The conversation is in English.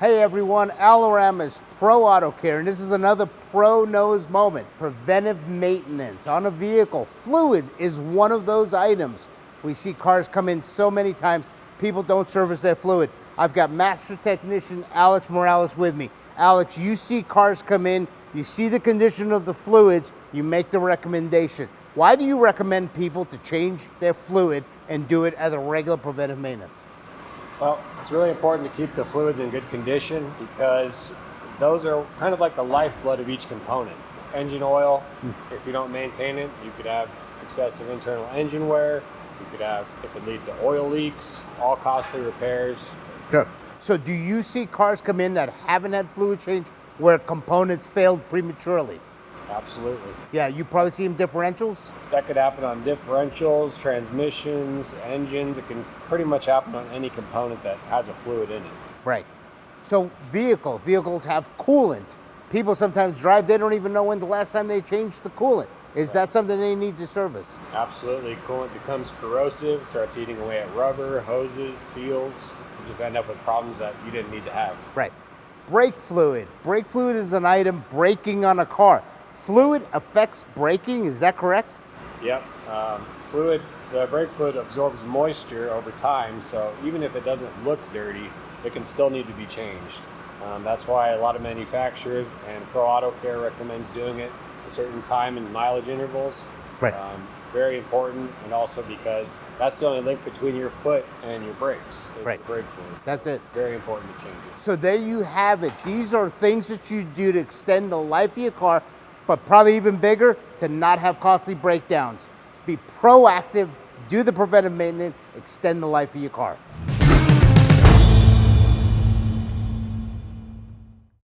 Hey everyone, Alorama's Pro Auto Care, and this is another Pro Knows moment. Preventive maintenance on a vehicle. Fluid is one of those items. We see cars come in so many times, people don't service their fluid. I've got Master Technician Alex Morales with me. Alex, you see cars come in, you see the condition of the fluids, you make the recommendation. Why do you recommend people to change their fluid and do it as a regular preventive maintenance? Well, it's really important to keep the fluids in good condition because those are kind of like the lifeblood of each component. Engine oil, if you don't maintain it, you could have excessive internal engine wear. It could lead to oil leaks, all costly repairs. Sure. So do you see cars come in that haven't had fluid change where components failed prematurely? Absolutely. Yeah, you probably see them differentials? That could happen on differentials, transmissions, engines. It can pretty much happen on any component that has a fluid in it. Right. So vehicles have coolant. People sometimes drive, they don't even know when the last time they changed the coolant. Is that something they need to service? Absolutely. Coolant becomes corrosive, starts eating away at rubber, hoses, seals. You just end up with problems that you didn't need to have. Right. Brake fluid. Brake fluid is an item braking on a car. Fluid affects braking, is that correct? Yep. The brake fluid absorbs moisture over time, so even if it doesn't look dirty, it can still need to be changed. That's why a lot of manufacturers and Pro Auto Care recommends doing it a certain time and mileage intervals. Right. Very important, and also because that's the only link between your foot and your brakes. It's right. The brake fluid. That's it. Very important to change it. So there you have it. These are things that you do to extend the life of your car, but probably even bigger, to not have costly breakdowns. Be proactive, do the preventive maintenance, extend the life of your car.